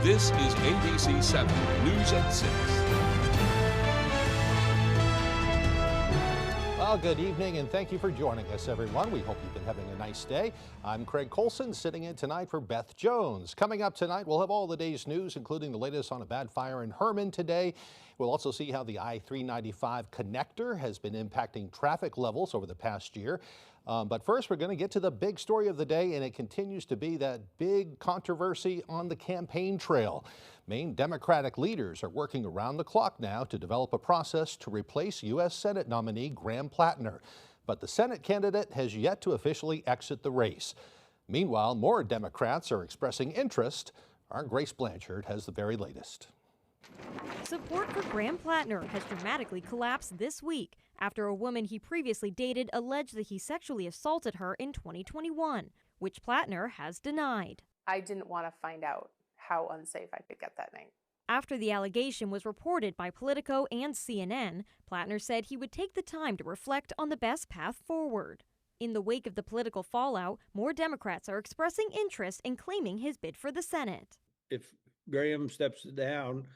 This is ABC 7 News at 6. Well, good evening and thank you for joining us, everyone. We hope you've been having a nice day. I'm Craig Colson, sitting in tonight for Beth Jones. Coming up tonight, we'll have all the day's news, including the latest on a bad fire in Herman today. We'll also see how the I-395 connector has been impacting traffic levels over the past year. But first, we're going to get to the big story of the day, and it continues to be that big controversy on the campaign trail. Maine Democratic leaders are working around the clock now to develop a process to replace U.S. Senate nominee Graham Plattner. But the Senate candidate has yet to officially exit the race. Meanwhile, more Democrats are expressing interest. Our Grace Blanchard has the very latest. Support for Graham Plattner has dramatically collapsed this week after a woman he previously dated alleged that he sexually assaulted her in 2021, which Plattner has denied. I didn't want to find out how unsafe I could get that night. After the allegation was reported by Politico and CNN, Plattner said he would take the time to reflect on the best path forward. In the wake of the political fallout, more Democrats are expressing interest in claiming his bid for the Senate. If Graham steps down,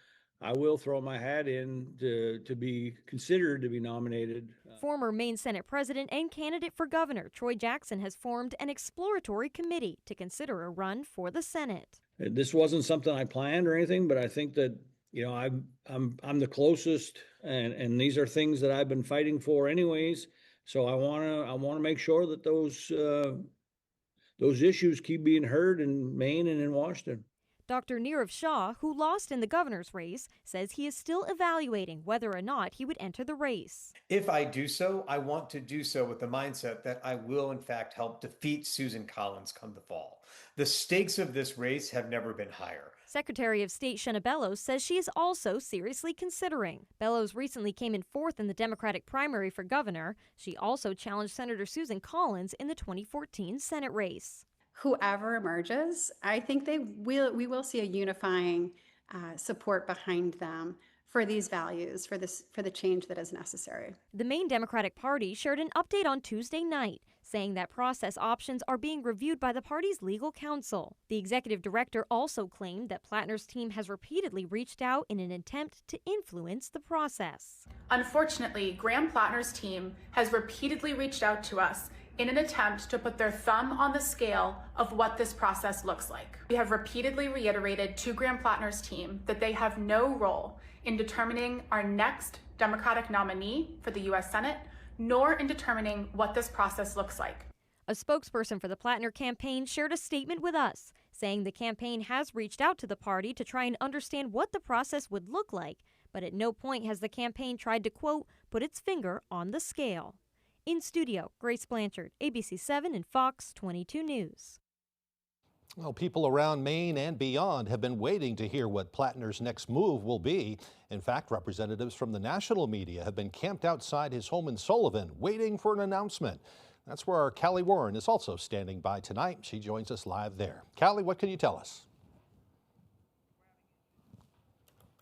I will throw my hat in to be considered to be nominated. Former Maine Senate President and candidate for governor Troy Jackson has formed an exploratory committee to consider a run for the Senate. This wasn't something I planned or anything, but I think that, you know, I'm the closest, and these are things that I've been fighting for anyways. So I want to make sure that those issues keep being heard in Maine and in Washington. Dr. Nirav Shah, who lost in the governor's race, says he is still evaluating whether or not he would enter the race. If I do so, I want to do so with the mindset that I will, in fact, help defeat Susan Collins come the fall. The stakes of this race have never been higher. Secretary of State Shenna Bellows says she is also seriously considering. Bellows recently came in fourth in the Democratic primary for governor. She also challenged Senator Susan Collins in the 2014 Senate race. Whoever emerges, I think we will see a unifying support behind them for these values, for the change that is necessary. The Maine Democratic Party shared an update on Tuesday night, saying that process options are being reviewed by the party's legal counsel. The executive director also claimed that Plattner's team has repeatedly reached out in an attempt to influence the process. Unfortunately, Graham Plattner's team has repeatedly reached out to us in an attempt to put their thumb on the scale of what this process looks like. We have repeatedly reiterated to Graham Plattner's team that they have no role in determining our next Democratic nominee for the U.S. Senate, nor in determining what this process looks like. A spokesperson for the Plattner campaign shared a statement with us, saying the campaign has reached out to the party to try and understand what the process would look like, but at no point has the campaign tried to, quote, put its finger on the scale. In studio, Grace Blanchard, ABC 7 and Fox 22 News. Well, people around Maine and beyond have been waiting to hear what Plattner's next move will be. In fact, representatives from the national media have been camped outside his home in Sullivan, waiting for an announcement. That's where our Callie Warren is also standing by tonight. She joins us live there. Callie, what can you tell us?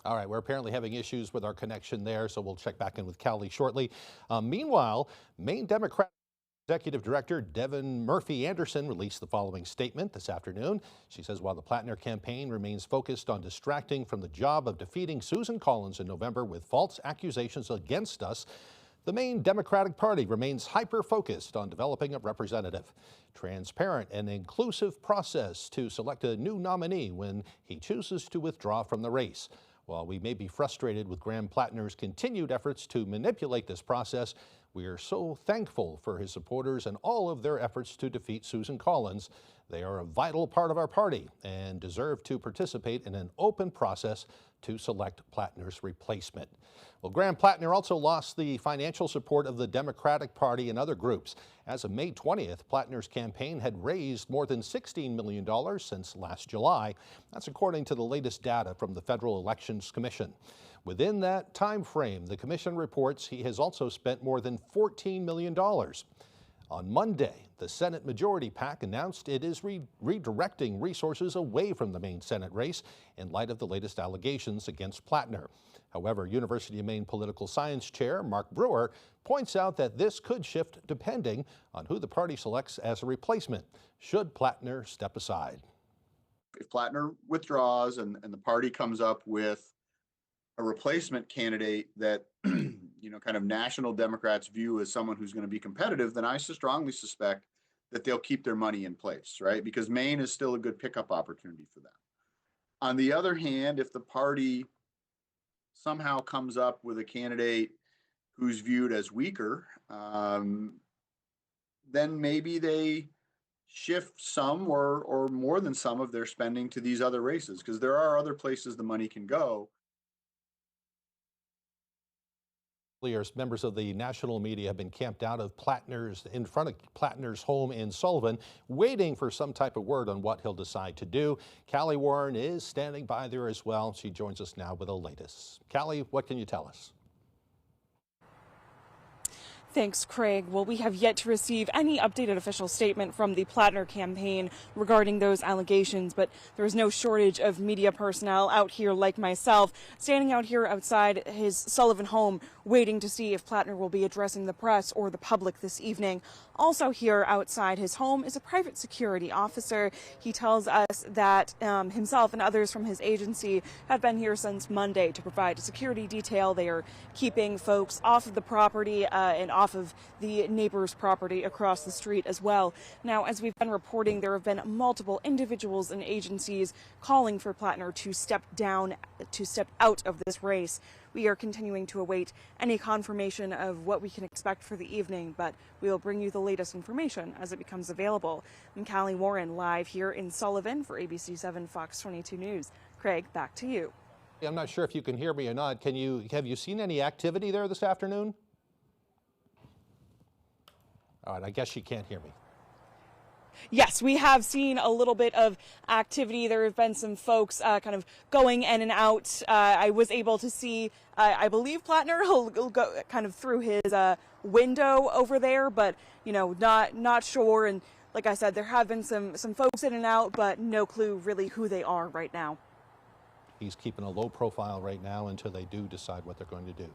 All right, we're apparently having issues with our connection there, so we'll check back in with Callie shortly. Meanwhile, Maine Democratic Executive Director Devin Murphy Anderson released the following statement this afternoon. She says while the Plattner campaign remains focused on distracting from the job of defeating Susan Collins in November with false accusations against us, the Maine Democratic Party remains hyper-focused on developing a representative, transparent and inclusive process to select a new nominee when he chooses to withdraw from the race. While we may be frustrated with Graham Plattner's continued efforts to manipulate this process, we are so thankful for his supporters and all of their efforts to defeat Susan Collins. They are a vital part of our party and deserve to participate in an open process to select Plattner's replacement. Well, Graham Plattner also lost the financial support of the Democratic Party and other groups. As of May 20th, Plattner's campaign had raised more than $16 million since last July. That's according to the latest data from the Federal Elections Commission. Within that time frame, the commission reports he has also spent more than $14 million. On Monday, the Senate Majority PAC announced it is redirecting resources away from the Maine Senate race in light of the latest allegations against Plattner. However, University of Maine Political Science Chair Mark Brewer points out that this could shift depending on who the party selects as a replacement, should Plattner step aside. if Plattner withdraws and the party comes up with a replacement candidate that, kind of national Democrats view as someone who's going to be competitive, then I strongly suspect that they'll keep their money in place, right? Because Maine is still a good pickup opportunity for them. On the other hand, if the party somehow comes up with a candidate who's viewed as weaker, then maybe they shift some or more than some of their spending to these other races, because there are other places the money can go. Members of the national media have been camped out of in front of Plattner's home in Sullivan, waiting for some type of word on what he'll decide to do. Callie Warren is standing by there as well. She joins us now with the latest. Callie, what can you tell us? Thanks, Craig. Well, we have yet to receive any updated official statement from the Plattner campaign regarding those allegations, but there is no shortage of media personnel out here like myself, standing out here outside his Sullivan home, waiting to see if Plattner will be addressing the press or the public this evening. Also here outside his home is a private security officer. He tells us that himself and others from his agency have been here since Monday to provide a security detail. They are keeping folks off of the property and off of the neighbor's property across the street as well. Now, as we've been reporting, there have been multiple individuals and agencies calling for Plattner to step out of this race. We are continuing to await any confirmation of what we can expect for the evening, but we will bring you the latest information as it becomes available. I'm Callie Warren, live here in Sullivan for ABC 7 Fox 22 News. Craig, back to you. I'm not sure if you can hear me or not. Have you seen any activity there this afternoon? All right, I guess she can't hear me. Yes, we have seen a little bit of activity. There have been some folks kind of going in and out. I was able to see, I believe Plattner will go kind of through his window over there, but not sure. And like I said, there have been some folks in and out, but no clue really who they are right now. He's keeping a low profile right now until they do decide what they're going to do.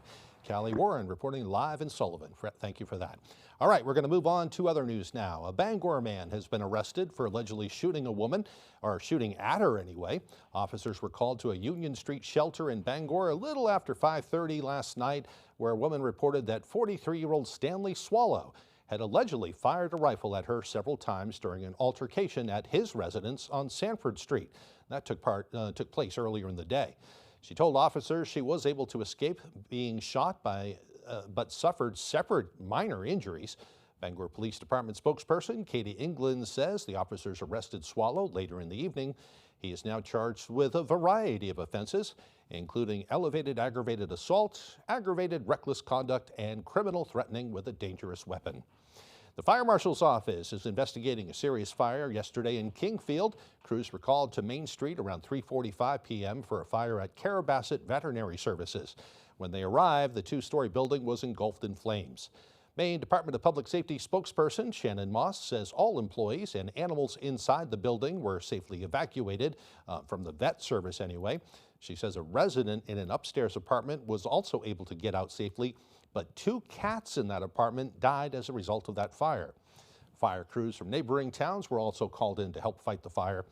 Callie Warren reporting live in Sullivan. Thank you for that. All right, we're going to move on to other news now. A Bangor man has been arrested for allegedly shooting a woman, or shooting at her anyway. Officers were called to a Union Street shelter in Bangor a little after 5:30 last night, where a woman reported that 43-year-old Stanley Swallow had allegedly fired a rifle at her several times during an altercation at his residence on Sanford Street. That took place earlier in the day. She told officers she was able to escape being shot but suffered separate minor injuries. Bangor Police Department spokesperson Katie England says the officers arrested Swallow later in the evening. He is now charged with a variety of offenses, including elevated aggravated assault, aggravated reckless conduct, and criminal threatening with a dangerous weapon. The fire marshal's office is investigating a serious fire yesterday in Kingfield. Crews were called to Main Street around 3:45 p.m. for a fire at Carrabassett Veterinary Services. When they arrived, the two-story building was engulfed in flames. Maine Department of Public Safety spokesperson Shannon Moss says all employees and animals inside the building were safely evacuated, from the vet service anyway. She says a resident in an upstairs apartment was also able to get out safely, but 2 cats in that apartment died as a result of that fire. Fire crews from neighboring towns were also called in to help fight the fire.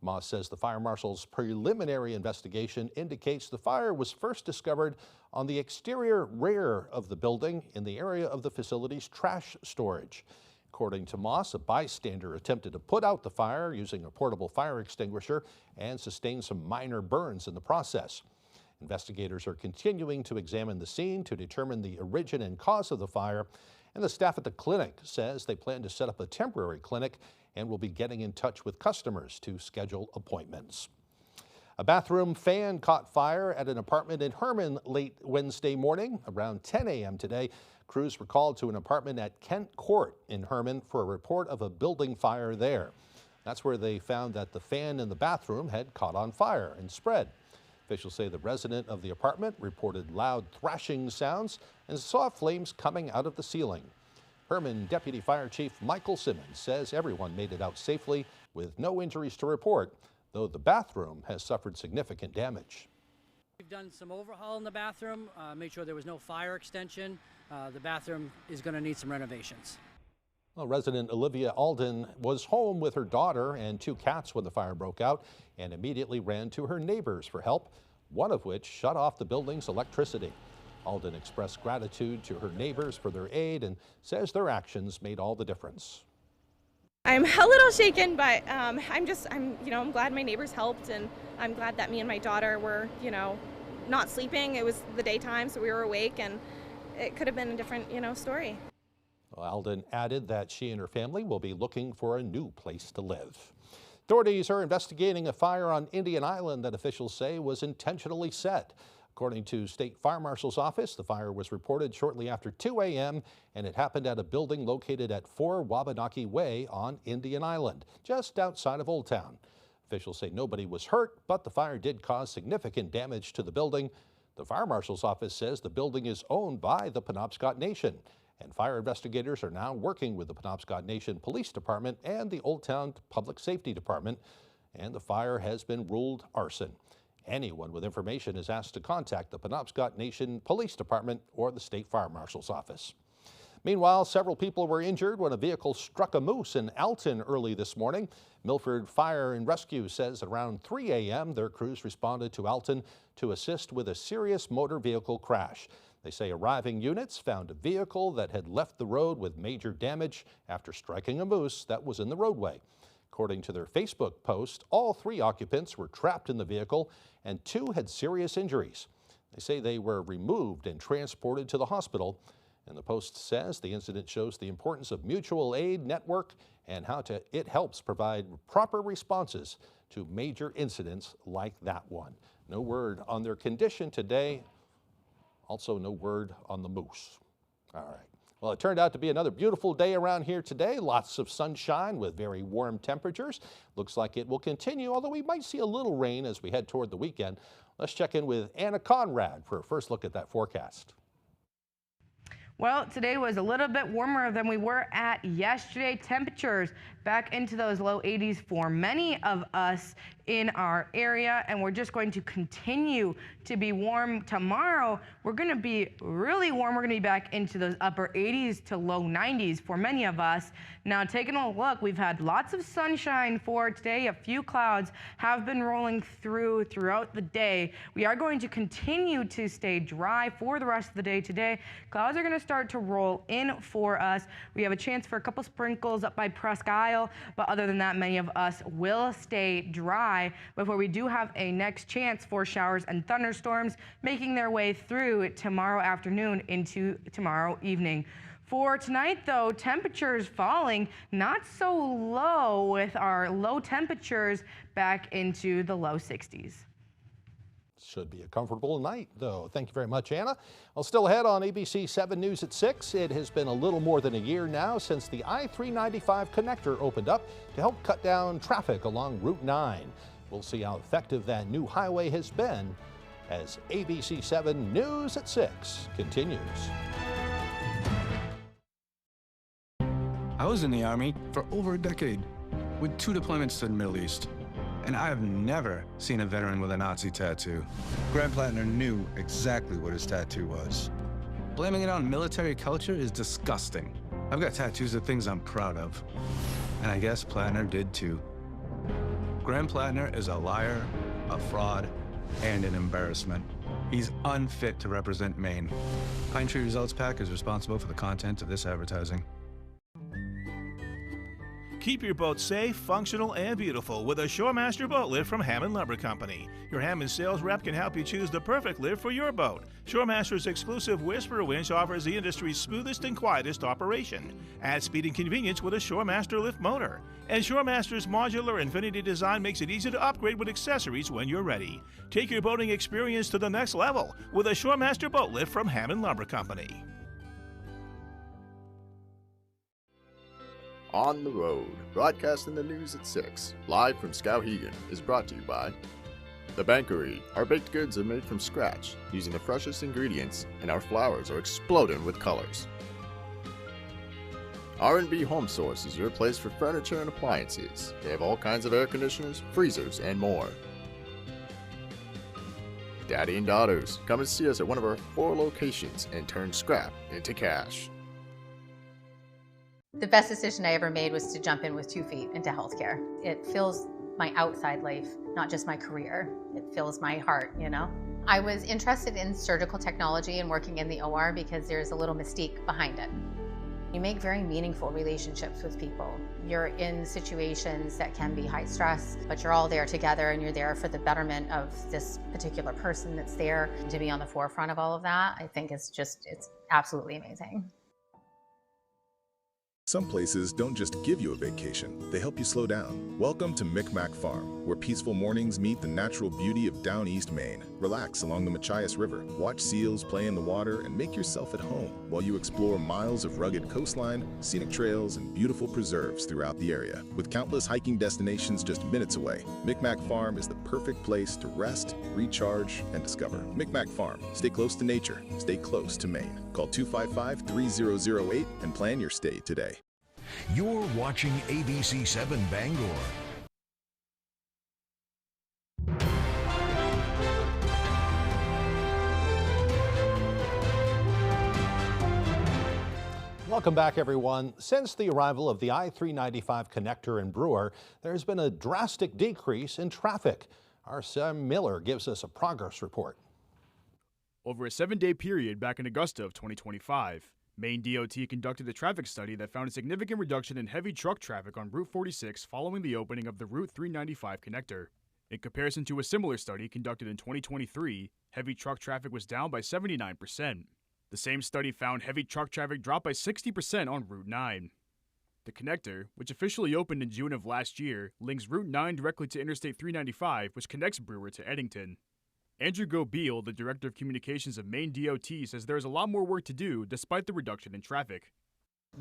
Moss says the fire marshal's preliminary investigation indicates the fire was first discovered on the exterior rear of the building in the area of the facility's trash storage. According to Moss, a bystander attempted to put out the fire using a portable fire extinguisher and sustained some minor burns in the process. Investigators are continuing to examine the scene to determine the origin and cause of the fire, and the staff at the clinic says they plan to set up a temporary clinic and will be getting in touch with customers to schedule appointments. A bathroom fan caught fire at an apartment in Herman late Wednesday morning. Around 10 a.m. today, crews were called to an apartment at Kent Court in Herman for a report of a building fire there. That's where they found that the fan in the bathroom had caught on fire and spread. Officials say the resident of the apartment reported loud thrashing sounds and saw flames coming out of the ceiling. Herman Deputy Fire Chief Michael Simmons says everyone made it out safely with no injuries to report, though the bathroom has suffered significant damage. We've done some overhaul in the bathroom, made sure there was no fire extension. The bathroom is going to need some renovations. Well, resident Olivia Alden was home with her daughter and 2 cats when the fire broke out and immediately ran to her neighbors for help, one of which shut off the building's electricity. Alden expressed gratitude to her neighbors for their aid and says their actions made all the difference. I'm a little shaken, but I'm glad my neighbors helped, and I'm glad that me and my daughter were, not sleeping. It was the daytime, so we were awake, and it could have been a different, story. Well, Alden added that she and her family will be looking for a new place to live. Authorities are investigating a fire on Indian Island that officials say was intentionally set. According to State Fire Marshal's office, the fire was reported shortly after 2 a.m. and it happened at a building located at 4 Wabanaki Way on Indian Island, just outside of Old Town. Officials say nobody was hurt, but the fire did cause significant damage to the building. The Fire Marshal's office says the building is owned by the Penobscot Nation, and fire investigators are now working with the Penobscot Nation Police Department and the Old Town Public Safety Department, and the fire has been ruled arson. Anyone with information is asked to contact the Penobscot Nation Police Department or the State Fire Marshal's office. Meanwhile, several people were injured when a vehicle struck a moose in Alton early this morning. Milford Fire and Rescue says around 3 a.m. their crews responded to Alton to assist with a serious motor vehicle crash. They say arriving units found a vehicle that had left the road with major damage after striking a moose that was in the roadway. According to their Facebook post, all 3 occupants were trapped in the vehicle and 2 had serious injuries. They say they were removed and transported to the hospital. And the post says the incident shows the importance of mutual aid network and how it helps provide proper responses to major incidents like that one. No word on their condition today. Also no word on the moose. All right. Well, it turned out to be another beautiful day around here today. Lots of sunshine with very warm temperatures. Looks like it will continue, although we might see a little rain as we head toward the weekend. Let's check in with Anna Conrad for a first look at that forecast. Well, today was a little bit warmer than we were at yesterday. Temperatures back into those low 80s for many of us in our area, and we're just going to continue to be warm. Tomorrow, we're going to be really warm. We're going to be back into those upper 80s to low 90s for many of us. Now, taking a look, we've had lots of sunshine for today. A few clouds have been rolling throughout the day. We are going to continue to stay dry for the rest of the day today. Clouds are going to start to roll in for us. We have a chance for a couple sprinkles up by Presque Isle, but other than that, many of us will stay dry before we do have a next chance for showers and thunderstorms making their way through tomorrow afternoon into tomorrow evening. For tonight, though, temperatures falling not so low, with our low temperatures back into the low 60s. Should be a comfortable night, though. Thank you very much, Anna. Well, still ahead on ABC 7 News at 6. It has been a little more than a year now since the I-395 connector opened up to help cut down traffic along Route 9. We'll see how effective that new highway has been as ABC 7 News at 6 continues. I was in the Army for over a decade, with 2 deployments to the Middle East. And I have never seen a veteran with a Nazi tattoo. Graham Plattner knew exactly what his tattoo was. Blaming it on military culture is disgusting. I've got tattoos of things I'm proud of. And I guess Plattner did too. Graham Plattner is a liar, a fraud, and an embarrassment. He's unfit to represent Maine. Pine Tree Results PAC is responsible for the content of this advertising. Keep your boat safe, functional, and beautiful with a Shoremaster boat lift from Hammond Lumber Company. Your Hammond sales rep can help you choose the perfect lift for your boat. Shoremaster's exclusive Whisperer winch offers the industry's smoothest and quietest operation. Add speed and convenience with a Shoremaster lift motor. And Shoremaster's modular Infinity design makes it easy to upgrade with accessories when you're ready. Take your boating experience to the next level with a Shoremaster boat lift from Hammond Lumber Company. On the Road, broadcasting the news at 6, live from Skowhegan, is brought to you by The Bankery. Our baked goods are made from scratch, using the freshest ingredients, and our flowers are exploding with colors. R&B Home Source is your place for furniture and appliances. They have all kinds of air conditioners, freezers, and more. Daddy and Daughters, come and see us at one of our 4 locations and turn scrap into cash. The best decision I ever made was to jump in with 2 feet into healthcare. It fills my outside life, not just my career. It fills my heart, you know? I was interested in surgical technology and working in the OR because there's a little mystique behind it. You make very meaningful relationships with people. You're in situations that can be high stress, but you're all there together and you're there for the betterment of this particular person that's there. And to be on the forefront of all of that, I think it's absolutely amazing. Some places don't just give you a vacation, they help you slow down. Welcome to Micmac Farm, where peaceful mornings meet the natural beauty of down east Maine. Relax along the Machias River, watch seals play in the water, and make yourself at home while you explore miles of rugged coastline, scenic trails, and beautiful preserves throughout the area. With countless hiking destinations just minutes away, Micmac Farm is the perfect place to rest, recharge, and discover. Micmac Farm. Stay close to nature. Stay close to Maine. Call 255-3008 and plan your stay today. You're watching ABC 7 Bangor. Welcome back, everyone. Since the arrival of the I-395 connector in Brewer, there's been a drastic decrease in traffic. Our Sam Miller gives us a progress report. Over a 7-day period back in Augusta of 2025, Maine DOT conducted a traffic study that found a significant reduction in heavy truck traffic on Route 46 following the opening of the Route 395 connector. In comparison to a similar study conducted in 2023, heavy truck traffic was down by 79%. The same study found heavy truck traffic dropped by 60% on Route 9. The connector, which officially opened in June of last year, links Route 9 directly to Interstate 395, which connects Brewer to Eddington. Andrew Gobeil, the Director of Communications of Maine DOT, says there is a lot more work to do despite the reduction in traffic.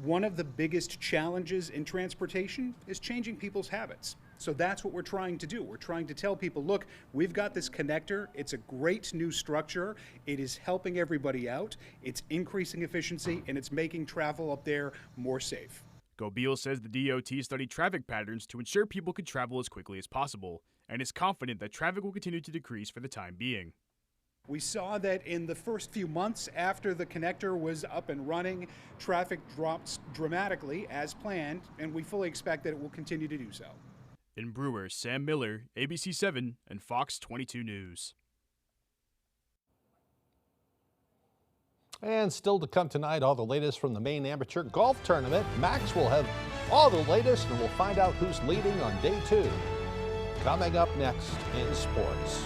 One of the biggest challenges in transportation is changing people's habits. So that's what we're trying to do. We're trying to tell people, look, we've got this connector. It's a great new structure. It is helping everybody out. It's increasing efficiency, and it's making travel up there more safe. Gobeil says the DOT studied traffic patterns to ensure people could travel as quickly as possible, and is confident that traffic will continue to decrease for the time being. We saw that in the first few months after the connector was up and running, traffic dropped dramatically as planned, and we fully expect that it will continue to do so. In Brewer, Sam Miller, ABC 7 and Fox 22 News. And still to come tonight, all the latest from the Maine Amateur Golf Tournament. Max will have all the latest, and we'll find out who's leading on day 2. Coming up next in sports.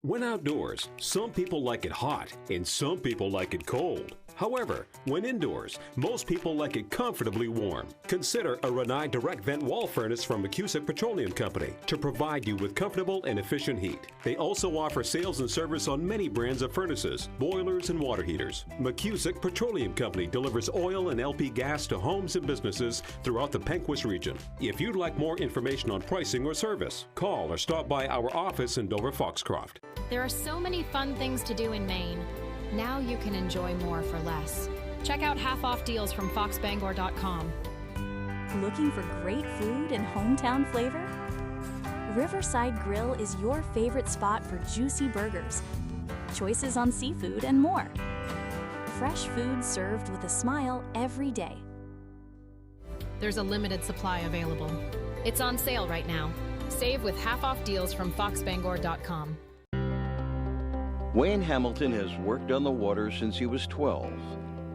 When outdoors, some people like it hot and some people like it cold. However, when indoors, most people like it comfortably warm. Consider a Rinnai direct vent wall furnace from McCusick Petroleum Company to provide you with comfortable and efficient heat. They also offer sales and service on many brands of furnaces, boilers, and water heaters. McCusick Petroleum Company delivers oil and LP gas to homes and businesses throughout the Pequot region. If you'd like more information on pricing or service, call or stop by our office in Dover Foxcroft. There are so many fun things to do in Maine. Now you can enjoy more for less. Check out half-off deals from foxbangor.com. Looking for great food and hometown flavor? Riverside Grill is your favorite spot for juicy burgers, choices on seafood, and more. Fresh food served with a smile every day. There's a limited supply available. It's on sale right now. Save with half-off deals from foxbangor.com. Wayne Hamilton has worked on the water since he was 12.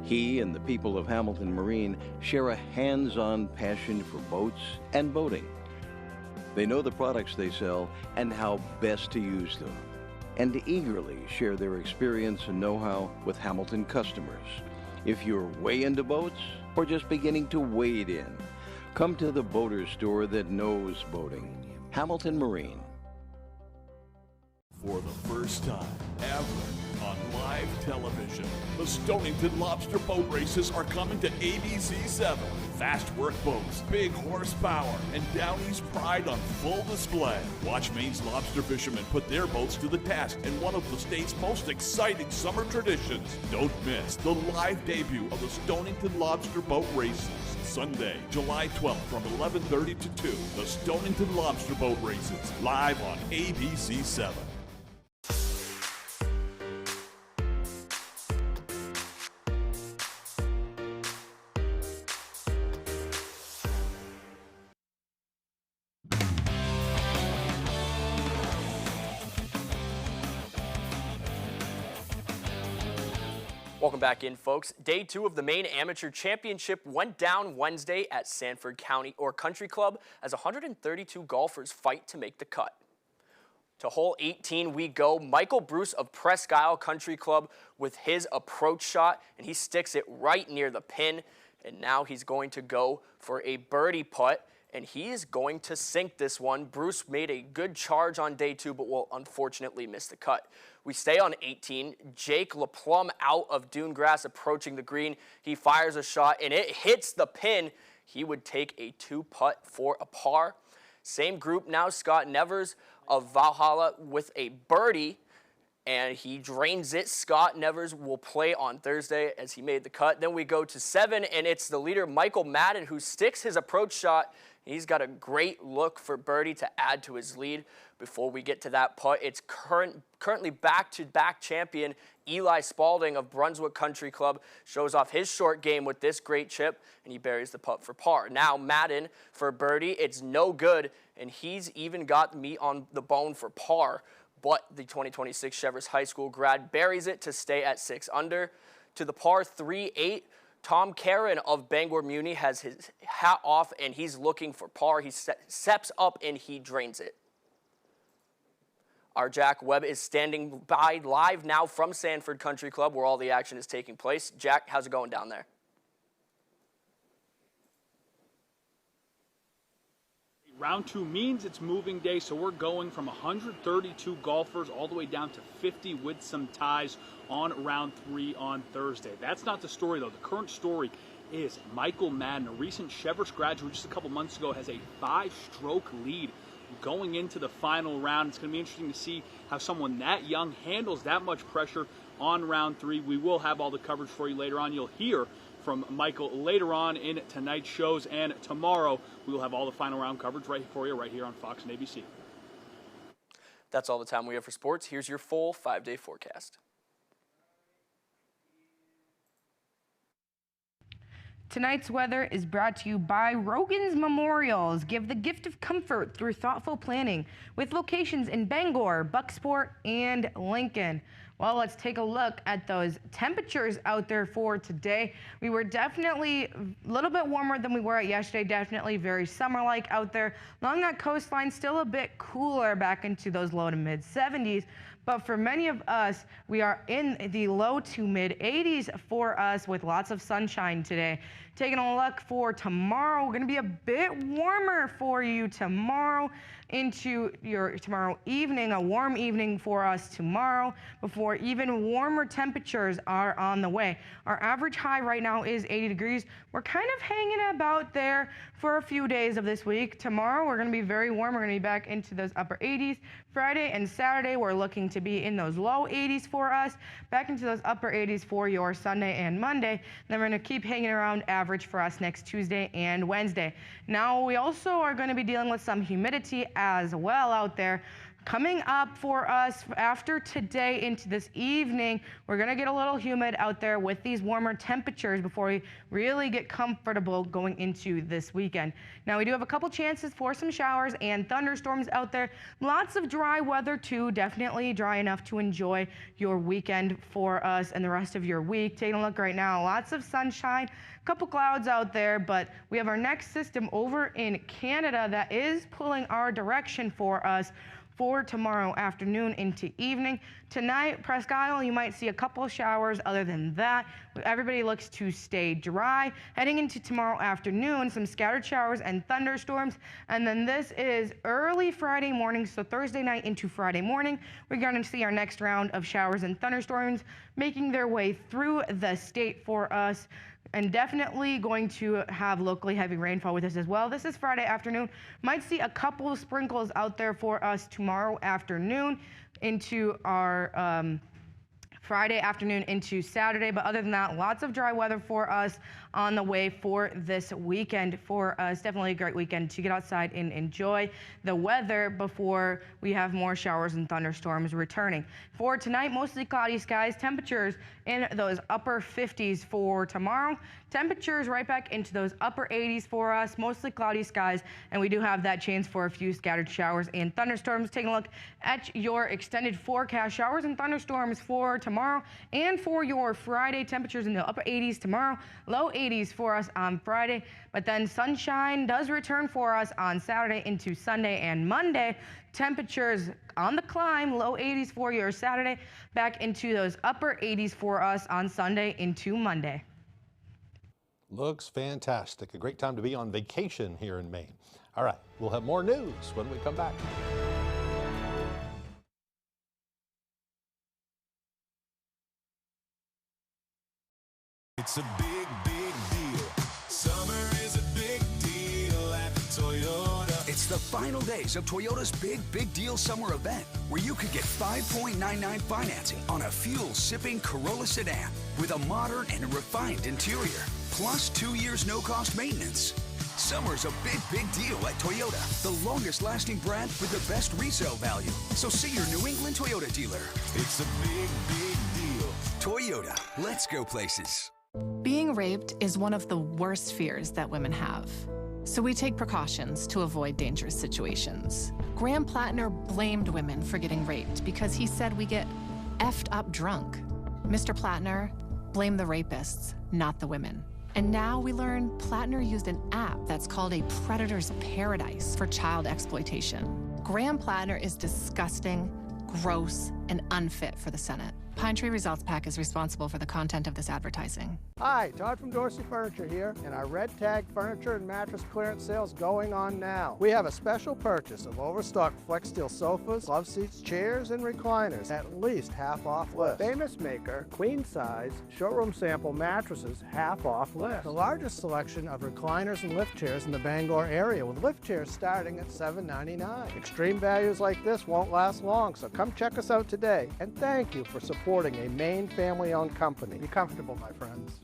He and the people of Hamilton Marine share a hands-on passion for boats and boating. They know the products they sell and how best to use them, and eagerly share their experience and know-how with Hamilton customers. If you're way into boats or just beginning to wade in, come to the boater store that knows boating. Hamilton Marine. For the first time ever on live television, the Stonington Lobster Boat Races are coming to ABC 7. Fast work boats, big horsepower, and Downey's pride on full display. Watch Maine's lobster fishermen put their boats to the task in one of the state's most exciting summer traditions. Don't miss the live debut of the Stonington Lobster Boat Races. Sunday, July 12th from 11:30 to 2. The Stonington Lobster Boat Races, live on ABC 7. Welcome back in, folks. Day 2 of the Maine Amateur Championship went down Wednesday at Sanford Country Club as 132 golfers fight to make the cut. To hole 18 we go. Michael Bruce of Presque Isle Country Club with his approach shot, and he sticks it right near the pin. And now he's going to go for a birdie putt, and he is going to sink this one. Bruce made a good charge on day 2, but will unfortunately miss the cut. We stay on 18. Jake LaPlum out of Dune Grass approaching the green. He fires a shot, and it hits the pin. He would take a 2-putt for a par. Same group now, Scott Nevers of Valhalla with a birdie, and he drains it. Scott Nevers will play on Thursday as he made the cut. Then we go to 7, and it's the leader, Michael Madden, who sticks his approach shot. He's got a great look for birdie to add to his lead. Before we get to that putt, it's currently back-to-back champion Eli Spalding of Brunswick Country Club shows off his short game with this great chip, and he buries the putt for par. Now Madden for birdie, it's no good, and he's even got meat on the bone for par, but the 2026 Cheverus High School grad buries it to stay at 6 under. To the par 3-8, Tom Caron of Bangor Muni has his hat off, and he's looking for par. He steps up, and he drains it. Our Jack Webb is standing by live now from Sanford Country Club, where all the action is taking place. Jack, how's it going down there? Round 2 means it's moving day, so we're going from 132 golfers all the way down to 50 with some ties on round 3 on Thursday. That's not the story, though. The current story is Michael Madden, a recent Cheverus graduate just a couple months ago, has a 5-stroke lead going into the final round. It's going to be interesting to see how someone that young handles that much pressure on round 3. We will have all the coverage for you later on. You'll hear from Michael later on in tonight's shows, and tomorrow we will have all the final round coverage right for you right here on Fox and ABC. That's all the time we have for sports. Here's your full 5-day forecast. Tonight's weather is brought to you by Rogan's Memorials. Give the gift of comfort through thoughtful planning with locations in Bangor, Bucksport, and Lincoln. Well, let's take a look at those temperatures out there for today. We were definitely a little bit warmer than we were at yesterday, definitely very summer-like out there. Along that coastline, still a bit cooler back into those low to mid 70s. But for many of us, we are in the low to mid 80s for us with lots of sunshine today. Taking a look for tomorrow, we're going to be a bit warmer for you tomorrow into your tomorrow evening, a warm evening for us tomorrow before even warmer temperatures are on the way. Our average high right now is 80 degrees. We're kind of hanging about there for a few days of this week. Tomorrow, we're going to be very warm. We're going to be back into those upper 80s. Friday and Saturday, we're looking to be in those low 80s for us, back into those upper 80s for your Sunday and Monday. Then we're going to keep hanging around average for us next Tuesday and Wednesday. Now, we also are going to be dealing with some humidity as well out there. Coming up for us after today into this evening, we're going to get a little humid out there with these warmer temperatures before we really get comfortable going into this weekend. Now, we do have a couple chances for some showers and thunderstorms out there. Lots of dry weather too, definitely dry enough to enjoy your weekend for us and the rest of your week. Taking a look right now, lots of sunshine, a couple clouds out there, but we have our next system over in Canada that is pulling our direction for us for tomorrow afternoon into evening. Tonight, Presque Isle, you might see a couple of showers. Other than that, everybody looks to stay dry. Heading into tomorrow afternoon, some scattered showers and thunderstorms. And then this is early Friday morning, so Thursday night into Friday morning. We're going to see our next round of showers and thunderstorms making their way through the state for us. And definitely going to have locally heavy rainfall with us as well. This is Friday afternoon. Might see a couple of sprinkles out there for us tomorrow afternoon into our Friday afternoon into Saturday. But other than that, lots of dry weather for us on the way for this weekend for us. Definitely a great weekend to get outside and enjoy the weather before we have more showers and thunderstorms returning. For tonight, mostly cloudy skies, temperatures in those upper 50s for tomorrow. Temperatures right back into those upper 80s for us, mostly cloudy skies, and we do have that chance for a few scattered showers and thunderstorms. Taking a look at your extended forecast, showers and thunderstorms for tomorrow and for your Friday. Temperatures in the upper 80s tomorrow, low 80s for us on Friday, but then sunshine does return for us on Saturday into Sunday and Monday. Temperatures on the climb, low 80s for your Saturday, back into those upper 80s for us on Sunday into Monday. Looks fantastic. A great time to be on vacation here in Maine. All right, we'll have more news when we come back. It's a big, big deal. Summer is a big deal at Toyota. It's the final days of Toyota's Big Deal Summer Event, where you could get 5.99 financing on a fuel-sipping Corolla sedan with a modern and refined interior, plus 2 years no-cost maintenance. Summer's a big deal at Toyota, the longest-lasting brand with the best resale value. So see your New England Toyota dealer. It's a big, big deal. Toyota, let's go places. Being raped is one of the worst fears that women have. So we take precautions to avoid dangerous situations. Graham Plattner blamed women for getting raped because he said we get effed up drunk. Mr. Plattner blamed the rapists, not the women. And now we learn Plattner used an app that's called a predator's paradise for child exploitation. Graham Plattner is disgusting, gross, and unfit for the Senate. Pine Tree Results PAC is responsible for the content of this advertising. Hi, Todd from Dorsey Furniture here, and our red tag furniture and mattress clearance sales going on now. We have a special purchase of overstocked flex steel sofas, love seats, chairs, and recliners at least half off list. Famous maker, queen size, showroom sample mattresses half off list. The largest selection of recliners and lift chairs in the Bangor area, with lift chairs starting at $7.99. Extreme values like this won't last long, so come check us out today, and thank you for supporting a Maine family-owned company. Be comfortable, my friends.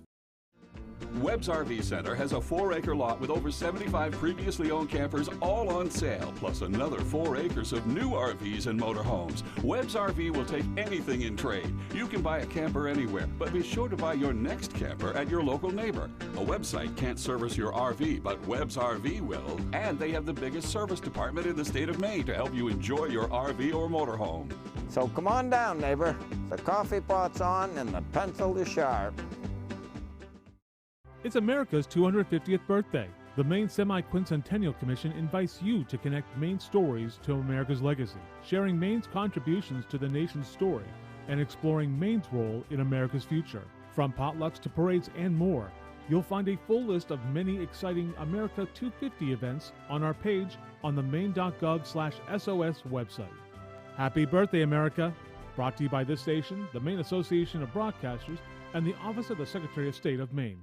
Webb's RV Center has a 4-acre lot with over 75 previously owned campers all on sale, plus another 4 acres of new RVs and motorhomes. Webb's RV will take anything in trade. You can buy a camper anywhere, but be sure to buy your next camper at your local neighbor. A website can't service your RV, but Webb's RV will, and they have the biggest service department in the state of Maine to help you enjoy your RV or motorhome. So come on down, neighbor. The coffee pot's on and the pencil is sharp. It's America's 250th birthday. The Maine Semi-Quincentennial Commission invites you to connect Maine stories to America's legacy, sharing Maine's contributions to the nation's story, and exploring Maine's role in America's future. From potlucks to parades and more, you'll find a full list of many exciting America 250 events on our page on the maine.gov/SOS website. Happy birthday, America! Brought to you by this station, the Maine Association of Broadcasters, and the Office of the Secretary of State of Maine.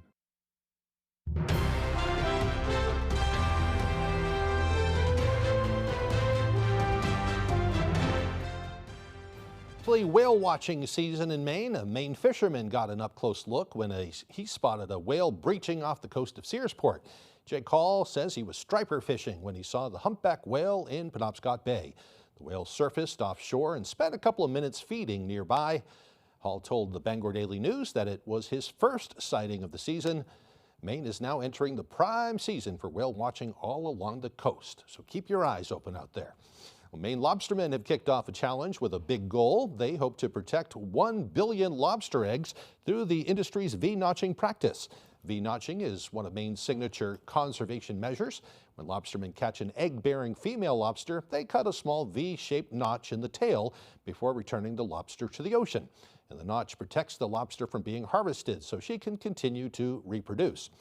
Whale watching season in Maine. A Maine fisherman got an up-close look when he spotted a whale breaching off the coast of Searsport. Jake Hall says he was striper fishing when he saw the humpback whale in Penobscot Bay. The whale surfaced offshore and spent a couple of minutes feeding nearby. Hall told the Bangor Daily News that it was his first sighting of the season. Maine is now entering the prime season for whale watching all along the coast, so keep your eyes open out there. Well, Maine lobstermen have kicked off a challenge with a big goal. They hope to protect 1 billion lobster eggs through the industry's V-notching practice. V-notching is one of Maine's signature conservation measures. When lobstermen catch an egg-bearing female lobster, they cut a small V-shaped notch in the tail before returning the lobster to the ocean. And the notch protects the lobster from being harvested so she can continue to reproduce.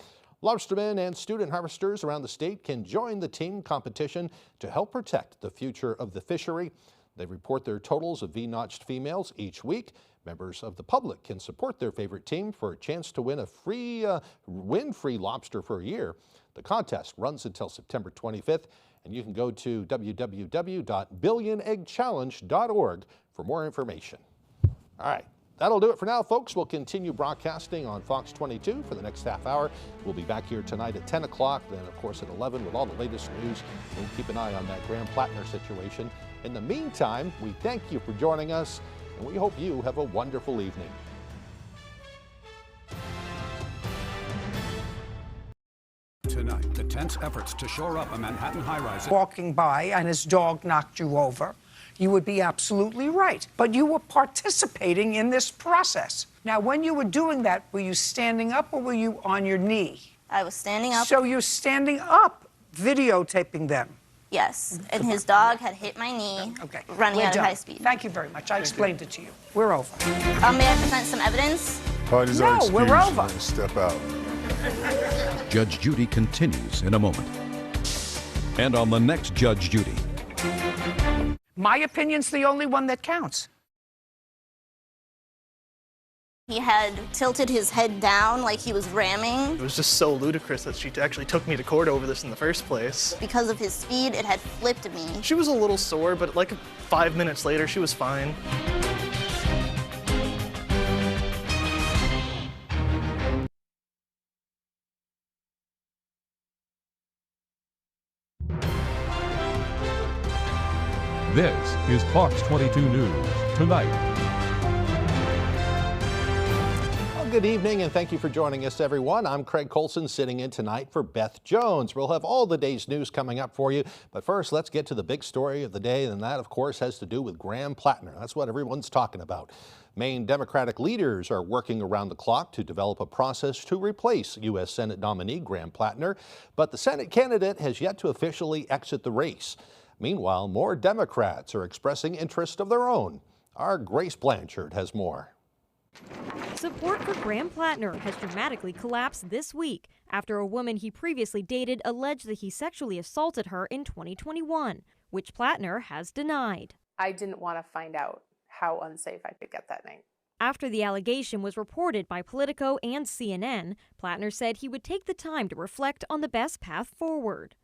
Lobstermen and student harvesters around the state can join the team competition to help protect the future of the fishery. They report their totals of V-notched females each week. Members of the public can support their favorite team for a chance to win a free lobster for a year. The contest runs until September 25th, and you can go to www.billioneggchallenge.org for more information. All right, That'll do it for now, folks. We'll continue broadcasting on Fox 22 for the next half hour. We'll be back here tonight at 10 o'clock, then, of course, at 11 with all the latest news. We'll keep an eye on that Graham Plattner situation. In the meantime, we thank you for joining us, and we hope you have a wonderful evening. Tonight, the tense efforts to shore up a Manhattan high-rise. Walking by and his dog knocked you over, you would be absolutely right. But you were participating in this process. Now, when you were doing that, were you standing up or were you on your knee? I was standing up. So you're standing up, videotaping them. Yes, and his dog had hit my knee, running at a high speed. Thank you very much. I explained it to you. We're over. May I present some evidence? Parties are excused. we're over. Step out. Judge Judy continues in a moment. And on the next Judge Judy. My opinion's the only one that counts. He had tilted his head down like he was ramming. It was just so ludicrous that she actually took me to court over this in the first place. Because of his speed, it had flipped me. She was a little sore, but like 5 minutes later, she was fine. This is Fox 22 News Tonight. Good evening, and thank you for joining us, everyone. I'm Craig Colson, sitting in tonight for Beth Jones. We'll have all the day's news coming up for you, but first, let's get to the big story of the day, and that, of course, has to do with Graham Plattner. That's what everyone's talking about. Maine Democratic leaders are working around the clock to develop a process to replace U.S. Senate nominee Graham Plattner, but the Senate candidate has yet to officially exit the race. Meanwhile, more Democrats are expressing interest of their own. Our Grace Blanchard has more. Support for Graham Plattner has dramatically collapsed this week after a woman he previously dated alleged that he sexually assaulted her in 2021, which Plattner has denied. I didn't want to find out how unsafe I could get that night. After the allegation was reported by Politico and CNN, Plattner said he would take the time to reflect on the best path forward.